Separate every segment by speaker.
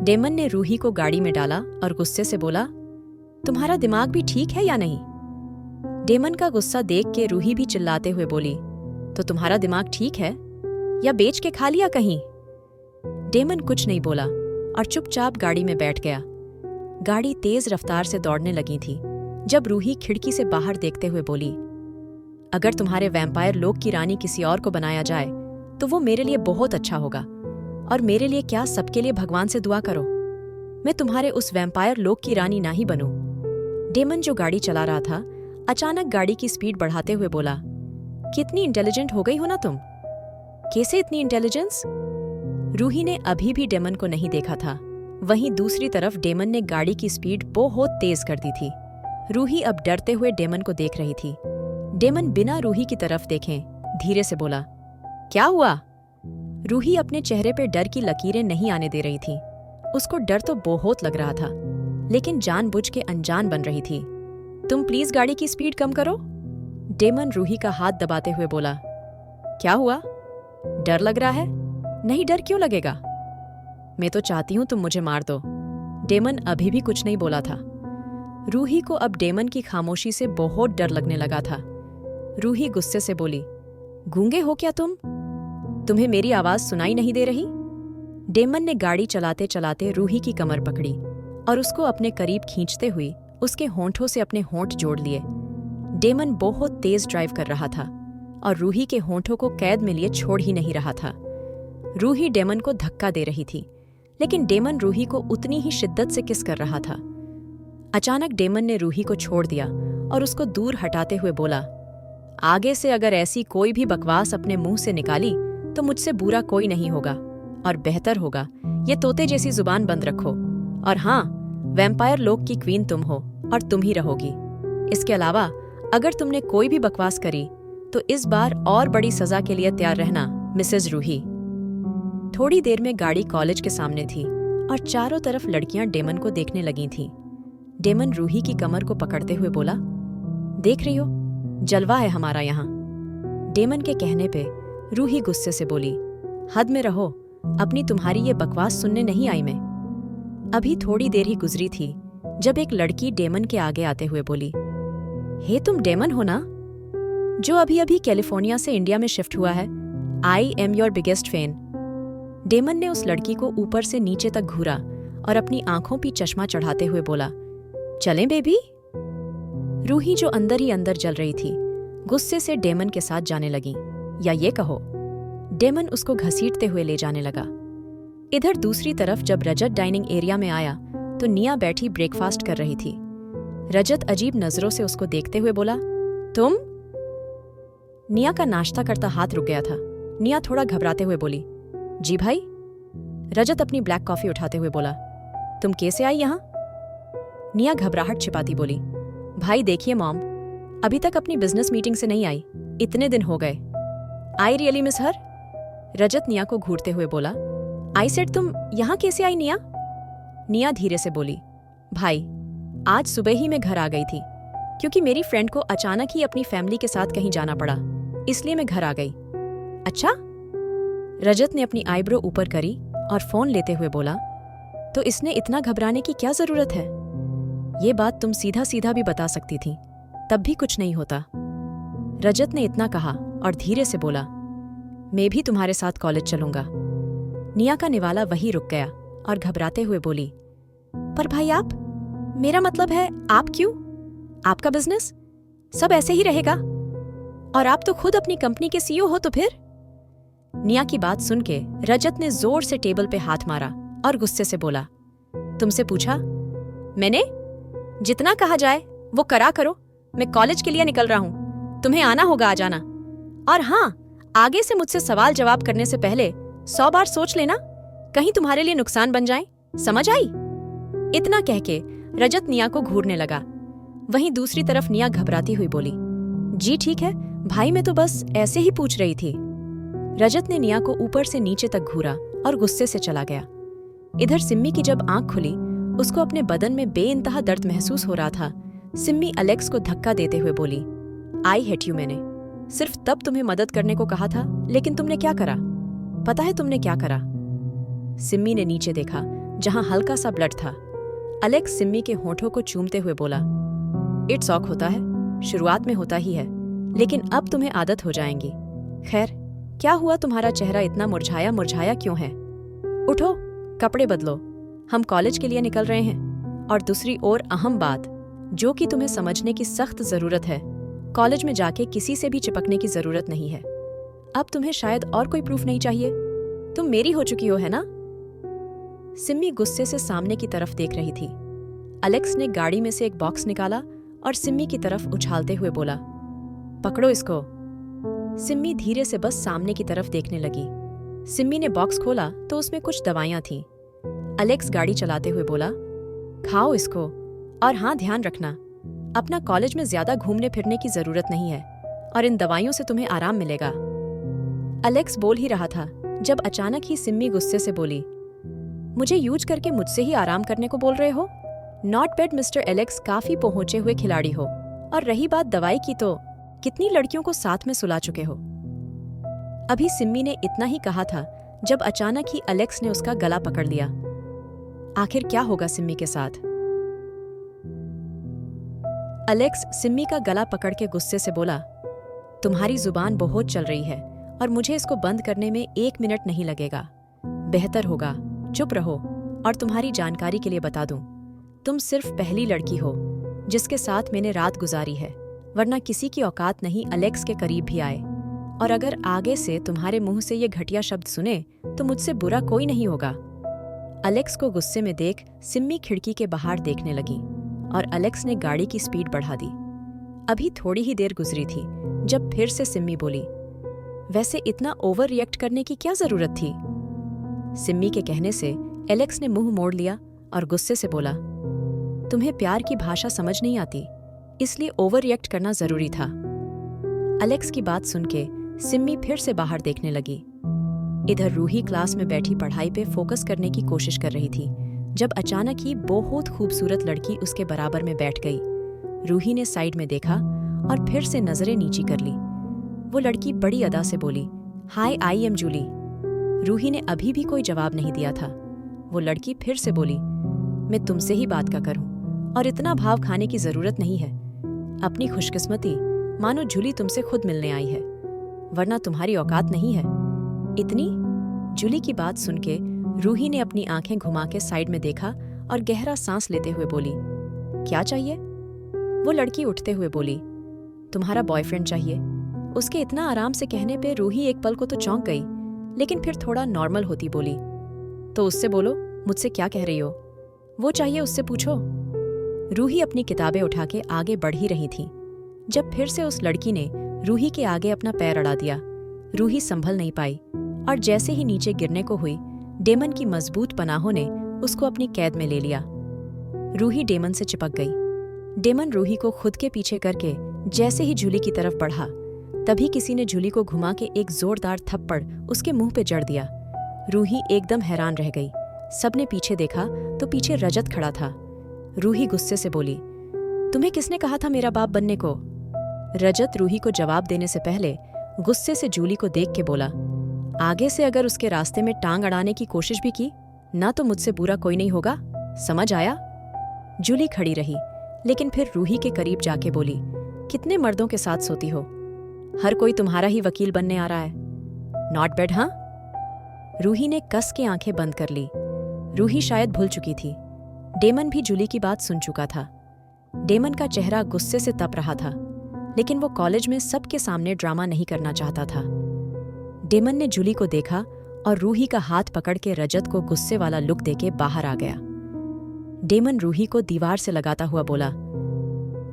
Speaker 1: Daemon ने रूही को गाड़ी में डाला और गुस्से से बोला, तुम्हारा दिमाग भी ठीक है या नहीं? डेमन का गुस्सा देख के रूही भी चिल्लाते हुए बोली, तो तुम्हारा दिमाग ठीक है या बेच के खा लिया कहीं? डेमन कुछ नहीं बोला और चुपचाप गाड़ी में बैठ गया। गाड़ी तेज रफ्तार से दौड़ने लगी थी जब रूही खिड़की से बाहर देखते हुए बोली, अगर तुम्हारे वैम्पायर लोक की रानी किसी और को बनाया जाए तो वो मेरे लिए बहुत अच्छा होगा, और मेरे लिए क्या सबके लिए भगवान से दुआ करो मैं तुम्हारे उस वैम्पायर लोक की रानी ना ही बनूं। डेमन जो गाड़ी चला रहा था अचानक गाड़ी की स्पीड बढ़ाते हुए बोला, कितनी इंटेलिजेंट हो गई हो ना तुम? कैसे इतनी इंटेलिजेंस? रूही ने अभी भी डेमन को नहीं देखा था। वहीं दूसरी तरफ डेमन ने गाड़ी की स्पीड बहुत तेज कर दी थी। रूही अब डरते हुए डेमन को देख रही थी। डेमन बिना रूही की तरफ देखे धीरे से बोला, क्या हुआ? रूही अपने चेहरे पे डर की लकीरें नहीं आने दे रही थी। उसको डर तो बहुत लग रहा था, लेकिन जानबूझ के अनजान बन रही थी। तुम प्लीज गाड़ी की स्पीड कम करो। डेमन रूही का हाथ दबाते हुए बोला, क्या हुआ? डर लग रहा है? नहीं, डर क्यों लगेगा? मैं तो चाहती हूं तुम मुझे मार दो। डेमन अभी भी कुछ नहीं बोला था। रूही को अब डेमन की खामोशी से बहुत डर लगने लगा था। रूही गुस्से से बोली, गूंगे हो क्या तुम? तुम्हें मेरी आवाज सुनाई नहीं दे रही? डेमन ने गाड़ी चलाते चलाते रूही की कमर पकड़ी और उसको अपने करीब खींचते हुए उसके होंठों से अपने होंठ जोड़ लिए। डेमन बहुत तेज ड्राइव कर रहा था और रूही के होंठों को कैद में लिए छोड़ ही नहीं रहा था। रूही डेमन को धक्का दे रही थी, लेकिन डेमन रूही को उतनी ही शिद्दत से किस कर रहा था। अचानक डेमन ने रूही को छोड़ दिया और उसको दूर हटाते हुए बोला, आगे से अगर ऐसी कोई भी बकवास अपने मुंह से निकाली तो मुझसे बुरा कोई नहीं होगा, और बेहतर होगा ये तोते जैसी जुबान बंद रखो। और हाँ, वैम्पायर लोक की क्वीन तुम हो और तुम ही रहोगी। इसके अलावा अगर तुमने कोई भी बकवास करी तो इस बार और बड़ी सजा के लिए तैयार रहना, मिसेज रूही। थोड़ी देर में गाड़ी कॉलेज के सामने थी और चारों तरफ लड़कियां डेमन को देखने लगी थीं। डेमन रूही की कमर को पकड़ते हुए बोला, देख रही हो, जलवा है हमारा यहाँ। डेमन के कहने पे रूही गुस्से से बोली, हद में रहो, अपनी तुम्हारी ये बकवास सुनने नहीं आई मैं। अभी थोड़ी देर ही गुजरी थी जब एक लड़की डेमन के आगे आते हुए बोली, हे तुम डेमन हो ना, जो अभी अभी कैलिफोर्निया से इंडिया में शिफ्ट हुआ है? I am your biggest fan. Demon ने उस लड़की को ऊपर से नीचे तक घूरा और अपनी आंखों पर चश्मा चढ़ाते हुए बोला, चलें बेबी? रूही जो अंदर ही अंदर जल रही थी गुस्से से डेमन के साथ जाने लगी, या ये कहो डेमन उसको घसीटते हुए ले जाने लगा। इधर दूसरी तरफ जब रजत डाइनिंग एरिया में आया तो निया बैठी ब्रेकफास्ट कर रही थी। रजत अजीब नजरों से उसको देखते हुए बोला, तुम? निया का नाश्ता करता हाथ रुक गया था। निया थोड़ा घबराते हुए बोली, जी भाई। रजत अपनी ब्लैक कॉफी उठाते हुए बोला, तुम कैसे आई यहाँ? निया घबराहट छिपाती बोली, भाई देखिए मॉम, अभी तक अपनी बिजनेस मीटिंग से नहीं आई, इतने दिन हो गए। I really miss her? रजत निया को घूरते हुए बोला, आई सेड तुम यहाँ कैसे आई निया? निया धीरे से बोली, भाई आज सुबह ही मैं घर आ गई थी, क्योंकि मेरी फ्रेंड को अचानक ही अपनी फैमिली के साथ कहीं जाना पड़ा, इसलिए मैं घर आ गई। अच्छा? रजत ने अपनी आईब्रो ऊपर करी और फोन लेते हुए बोला, तो इसने इतना घबराने की क्या जरूरत है? ये बात तुम सीधा सीधा भी बता सकती थी, तब भी कुछ नहीं होता। रजत ने इतना कहा और धीरे से बोला, मैं भी तुम्हारे साथ कॉलेज चलूंगा। निया का निवाला वहीं रुक गया और घबराते हुए बोली, पर भाई आप, मेरा मतलब है आप क्यों? आपका बिजनेस सब ऐसे ही रहेगा, और आप तो खुद अपनी कंपनी के सीईओ हो, तो फिर? निया की बात सुन के रजत ने जोर से टेबल पे हाथ मारा और गुस्से से बोला, तुमसे पूछा मैंने? जितना कहा जाए वो करा करो, मैं कॉलेज के लिए निकल रहा हूं, तुम्हें आना होगा आ जाना। और हाँ, आगे से मुझसे सवाल जवाब करने से पहले 100 बार सोच लेना, कहीं तुम्हारे लिए नुकसान बन जाए, समझ आई? इतना कह के रजत निया को घूरने लगा। वहीं दूसरी तरफ निया घबराती हुई बोली, जी ठीक है भाई, मैं तो बस ऐसे ही पूछ रही थी। रजत ने निया को ऊपर से नीचे तक घूरा और गुस्से से चला गया। इधर सिम्मी की जब आंख खुली, उसको अपने बदन में बेइंतहा दर्द महसूस हो रहा था। सिम्मी अलेक्स को धक्का देते हुए बोली, आई हेट यू, मैंने सिर्फ तब तुम्हें मदद करने को कहा था, लेकिन तुमने क्या करा? पता है तुमने क्या करा? सिम्मी ने नीचे देखा जहां हल्का सा ब्लड था। अलेक्स सिम्मी के होठों को चूमते हुए बोला, इट्स ऑक होता है, शुरुआत में होता ही है, लेकिन अब तुम्हें आदत हो जाएंगी। खैर, क्या हुआ, तुम्हारा चेहरा इतना मुरझाया मुरझाया क्यों है? उठो, कपड़े बदलो, हम कॉलेज के लिए निकल रहे हैं। और दूसरी ओर अहम बात, जो कि तुम्हें समझने की सख्त जरूरत है, कॉलेज में जाके किसी से भी चिपकने की जरूरत नहीं है। अब तुम्हें शायद और कोई प्रूफ नहीं चाहिए, तुम मेरी हो चुकी हो, है ना? सिम्मी गुस्से से सामने की तरफ देख रही थी। अलेक्स ने गाड़ी में से एक बॉक्स निकाला और सिम्मी की तरफ उछालते हुए बोला, पकड़ो इसको। सिम्मी धीरे से बस सामने की तरफ देखने लगी। सिम्मी ने बॉक्स खोला तो उसमें कुछ दवाइयां थीं। अलेक्स गाड़ी चलाते हुए बोला, खाओ इसको, और हाँ, ध्यान रखना, अपना कॉलेज में ज्यादा घूमने फिरने की जरूरत नहीं है और इन दवाइयों से तुम्हें आराम मिलेगा। अलेक्स बोल ही रहा था जब अचानक ही सिम्मी गुस्से से बोली, मुझे यूज करके मुझसे ही आराम करने को बोल रहे हो? नॉट बैड मिस्टर एलेक्स, काफी पहुंचे हुए खिलाड़ी हो। और रही बात दवाई की, तो कितनी लड़कियों को साथ में सुला चुके हो? अभी सिम्मी ने इतना ही कहा था जब अचानक ही अलेक्स ने उसका गला पकड़ लिया। आखिर क्या होगा सिम्मी के साथ? अलेक्स सिम्मी का गला पकड़ के गुस्से से बोला, तुम्हारी जुबान बहुत चल रही है और मुझे इसको बंद करने में 1 मिनट नहीं लगेगा। बेहतर होगा चुप रहो। और तुम्हारी जानकारी के लिए बता दूं, तुम सिर्फ पहली लड़की हो जिसके साथ मैंने रात गुजारी है, वरना किसी की औकात नहीं अलेक्स के करीब भी आए। और अगर आगे से तुम्हारे मुंह से ये घटिया शब्द सुने तो मुझसे बुरा कोई नहीं होगा। अलेक्स को गुस्से में देख सिम्मी खिड़की के बाहर देखने लगी और अलेक्स ने गाड़ी की स्पीड बढ़ा दी। अभी थोड़ी ही देर गुजरी थी जब फिर से सिम्मी बोली, वैसे इतना ओवर रिएक्ट करने की क्या जरूरत थी? सिम्मी के कहने से एलेक्स ने मुंह मोड़ लिया और गुस्से से बोला, तुम्हें प्यार की भाषा समझ नहीं आती, इसलिए ओवर रिएक्ट करना जरूरी था। अलेक्स की बात सुन के सिम्मी फिर से बाहर देखने लगी। इधर रूही क्लास में बैठी पढ़ाई पे फोकस करने की कोशिश कर रही थी जब अचानक ही बहुत खूबसूरत लड़की उसके बराबर में बैठ गई। रूही ने साइड में देखा और फिर से नजरें नीची कर ली। वो लड़की बड़ी अदा से बोली, हाय, आई एम जूली। रूही ने अभी भी कोई जवाब नहीं दिया था। वो लड़की फिर से बोली, मैं तुमसे ही बात का करूं और इतना भाव खाने की जरूरत नहीं है। अपनी खुशकिस्मती मानो जूली तुमसे खुद मिलने आई है, वरना तुम्हारी औकात नहीं है। इतनी? जूली की बात सुन के रूही ने अपनी आंखें घुमा के साइड में देखा और गहरा सांस लेते हुए बोली, क्या चाहिए? वो लड़की उठते हुए बोली, तुम्हारा बॉयफ्रेंड चाहिए। उसके इतना आराम से कहने पे रूही एक पल को तो चौंक गई, लेकिन फिर थोड़ा नॉर्मल होती बोली, तो उससे बोलो, मुझसे क्या कह रही हो? वो चाहिए, उससे पूछो। रूही अपनी किताबें उठा के आगे बढ़ ही रही थी जब फिर से उस लड़की ने रूही के आगे अपना पैर अड़ा दिया। रूही संभल नहीं पाई और जैसे ही नीचे गिरने को हुई, डेमन की मजबूत पनाहों ने उसको अपनी कैद में ले लिया। रूही डेमन से चिपक गई। डेमन रूही को खुद के पीछे करके जैसे ही जूली की तरफ बढ़ा, तभी किसी ने जूली को घुमा के एक जोरदार थप्पड़ उसके मुंह पे जड़ दिया। रूही एकदम हैरान रह गई। सबने पीछे देखा तो पीछे रजत खड़ा था। रूही गुस्से से बोली, तुम्हें किसने कहा था मेरा बाप बनने को? रजत रूही को जवाब देने से पहले गुस्से से जूली को देख के बोला, आगे से अगर उसके रास्ते में टांग अड़ाने की कोशिश भी की ना तो मुझसे बुरा कोई नहीं होगा, समझ आया? जूली खड़ी रही, लेकिन फिर रूही के करीब जाके बोली, कितने मर्दों के साथ सोती हो? हर कोई तुम्हारा ही वकील बनने आ रहा है। नॉट बैड, हाँ? रूही ने कस के आंखें बंद कर ली। रूही शायद भूल चुकी थी। डेमन भी जूली की बात सुन चुका था। डेमन का चेहरा गुस्से से तप रहा था, लेकिन वो कॉलेज में सबके सामने ड्रामा नहीं करना चाहता था। डेमन ने जूली को देखा और रूही का हाथ पकड़ के रजत को गुस्से वाला लुक देके बाहर आ गया। डेमन रूही को दीवार से लगाता हुआ बोला,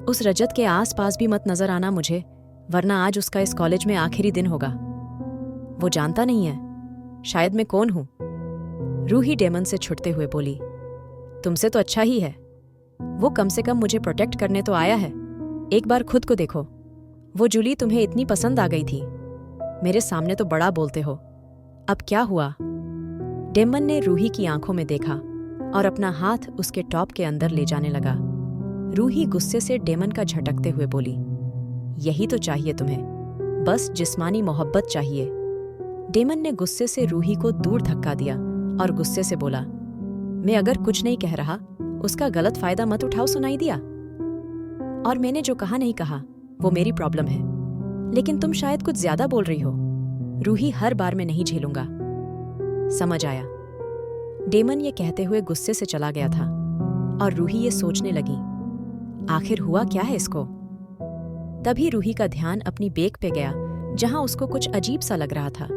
Speaker 1: उस रजत के आसपास भी मत नजर आना मुझे, वरना आज उसका इस कॉलेज में आखिरी दिन होगा। वो जानता नहीं है शायद मैं कौन हूं। रूही डेमन से छुटते हुए बोली, तुमसे तो अच्छा ही है, वो कम से कम मुझे प्रोटेक्ट करने तो आया है। एक बार खुद को देखो, वो जूली तुम्हें इतनी पसंद आ गई थी, मेरे सामने तो बड़ा बोलते हो। अब क्या हुआ? डेमन ने रूही की आंखों में देखा और अपना हाथ उसके टॉप के अंदर ले जाने लगा। रूही गुस्से से डेमन का झटकते हुए बोली, यही तो चाहिए तुम्हें, बस जिस्मानी मोहब्बत चाहिए। डेमन ने गुस्से से रूही को दूर धक्का दिया और गुस्से से बोला, मैं अगर कुछ नहीं कह रहा उसका गलत फायदा मत उठाओ सुनाई दिया। और मैंने जो कहा नहीं कहा वो मेरी प्रॉब्लम है, लेकिन तुम शायद कुछ ज्यादा बोल रही हो। रूही हर बार मैं नहीं झेलूंगा। समझ आया। डेमन ये कहते हुए गुस्से से चला गया था और रूही ये सोचने लगी, आखिर हुआ क्या है इसको। तभी रूही का ध्यान अपनी बेक पे गया जहां उसको कुछ अजीब सा लग रहा था।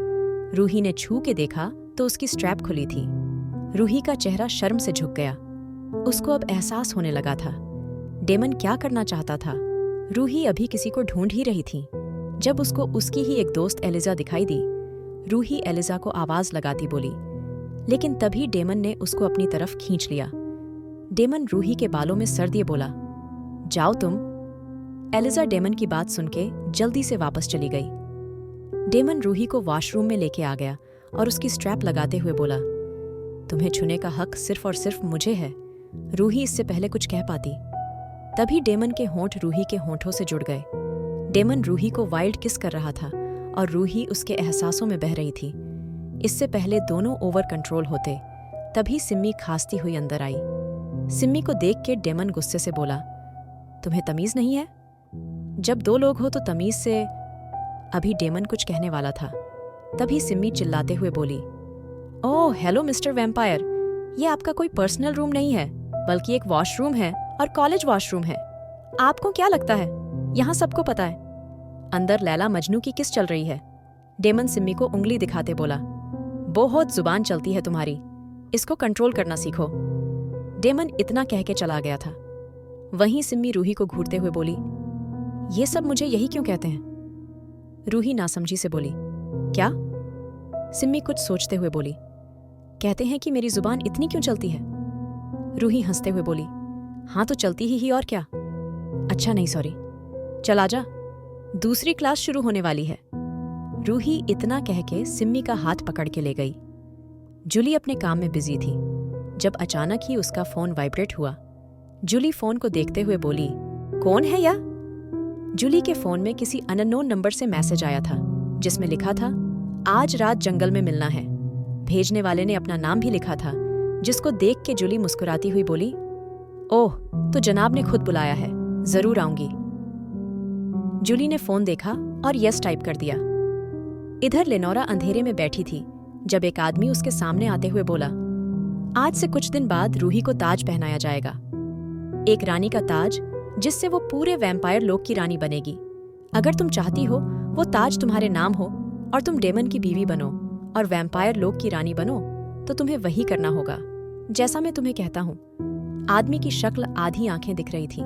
Speaker 1: रूही ने छू के देखा तो उसकी स्ट्रैप खुली थी। रूही का चेहरा शर्म से झुक गया। उसको अब एहसास होने लगा था डेमन क्या करना चाहता था। रूही अभी किसी को ढूंढ ही रही थी जब उसको उसकी ही एक दोस्त एलिजा दिखाई दी। रूही एलिजा को आवाज लगाती बोली, लेकिन तभी डेमन ने उसको अपनी तरफ खींच लिया। डेमन रूही के बालों में सर दिए बोला, जाओ तुम। एलिजा डेमन की बात सुन के जल्दी से वापस चली गई। डेमन रूही को वॉशरूम में लेके आ गया और उसकी स्ट्रैप लगाते हुए बोला, तुम्हें छूने का हक सिर्फ और सिर्फ मुझे है। रूही इससे पहले कुछ कह पाती, तभी डेमन के होंठ रूही के होंठों से जुड़ गए। डेमन रूही को वाइल्ड किस कर रहा था और रूही उसके एहसासों में बह रही थी। इससे पहले दोनों ओवर कंट्रोल होते, तभी सिम्मी खांसती हुई अंदर आई। सिम्मी को देख के डेमन गुस्से से बोला, तुम्हें तमीज नहीं है? जब दो लोग हो तो तमीज से। अभी डेमन कुछ कहने वाला था, तभी सिम्मी चिल्लाते हुए बोली, ओह हेलो मिस्टर वैम्पायर, ये आपका कोई पर्सनल रूम नहीं है बल्कि एक वॉशरूम है और कॉलेज वॉशरूम है। आपको क्या लगता है यहाँ सबको पता है अंदर लैला मजनू की किस चल रही है? डेमन सिम्मी को उंगली दिखाते बोला, बहुत जुबान चलती है तुम्हारी, इसको कंट्रोल करना सीखो। डेमन इतना कह के चला गया था। वहीं सिम्मी रूही को घूरते हुए बोली, ये सब मुझे यही क्यों कहते हैं? रूही नासमझी से बोली, क्या? सिम्मी कुछ सोचते हुए बोली, कहते हैं कि मेरी जुबान इतनी क्यों चलती है? रूही हंसते हुए बोली, हाँ तो चलती ही और क्या। अच्छा नहीं सॉरी, चल आजा, दूसरी क्लास शुरू होने वाली है। रूही इतना कह के सिम्मी का हाथ पकड़ के ले गई। जूली अपने काम में बिजी थी जब अचानक ही उसका फोन वाइब्रेट हुआ। जूली फोन को देखते हुए बोली, कौन है या? जूली के फोन में किसी अननोन नंबर से मैसेज आया था जिसमें लिखा था, आज रात जंगल में मिलना है। भेजने वाले ने अपना नाम भी लिखा था, जिसको देख के जूली मुस्कुराती हुई बोली, ओह तो जनाब ने खुद बुलाया है, जरूर आऊंगी। जूली ने फोन देखा और यस टाइप कर दिया। इधर लेनोरा अंधेरे में बैठी थी जब एक आदमी उसके सामने आते हुए बोला, आज से कुछ दिन बाद रूही को ताज पहनाया जाएगा, एक रानी का ताज जिससे वो पूरे वैम्पायर लोक की रानी बनेगी। अगर तुम चाहती हो वो ताज तुम्हारे नाम हो और तुम डेमन की बीवी बनो और वैम्पायर लोक की रानी बनो, तो तुम्हें वही करना होगा जैसा मैं तुम्हें कहता हूँ। आदमी की शक्ल आधी आंखें दिख रही थी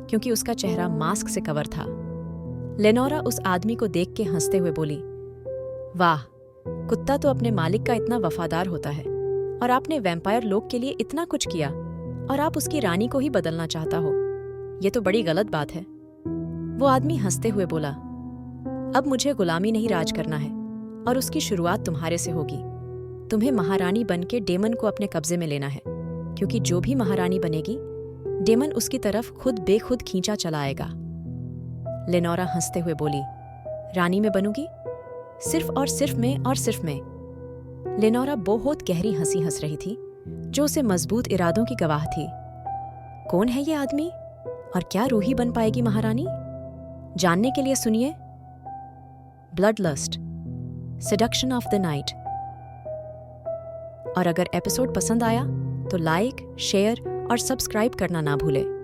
Speaker 1: क्योंकि उसका चेहरा मास्क से कवर था। लेनोरा उस आदमी को देख के हंसते हुए बोली, वाह, कुत्ता तो अपने मालिक का इतना वफादार होता है और आपने वैम्पायर लोक के लिए इतना कुछ किया और आप उसकी रानी को ही बदलना चाहता हो, ये तो बड़ी गलत बात है। वो आदमी हंसते हुए बोला, अब मुझे गुलामी नहीं राज करना है और उसकी शुरुआत तुम्हारे से होगी। तुम्हें महारानी बनके डेमन को अपने कब्जे में लेना है, क्योंकि जो भी महारानी बनेगी डेमन उसकी तरफ खुद बेखुद खींचा चला आएगा। लेनोरा हंसते हुए बोली, रानी में बनूंगी? सिर्फ और सिर्फ मैं और सिर्फ मैं। लेनोरा बहुत गहरी हंसी हंस रही थी जो उसे मजबूत इरादों की गवाह थी। कौन है ये आदमी और क्या रूही बन पाएगी महारानी? जानने के लिए सुनिए blood lust, seduction of the night. और अगर एपिसोड पसंद आया तो लाइक, शेयर और सब्सक्राइब करना ना भूलें।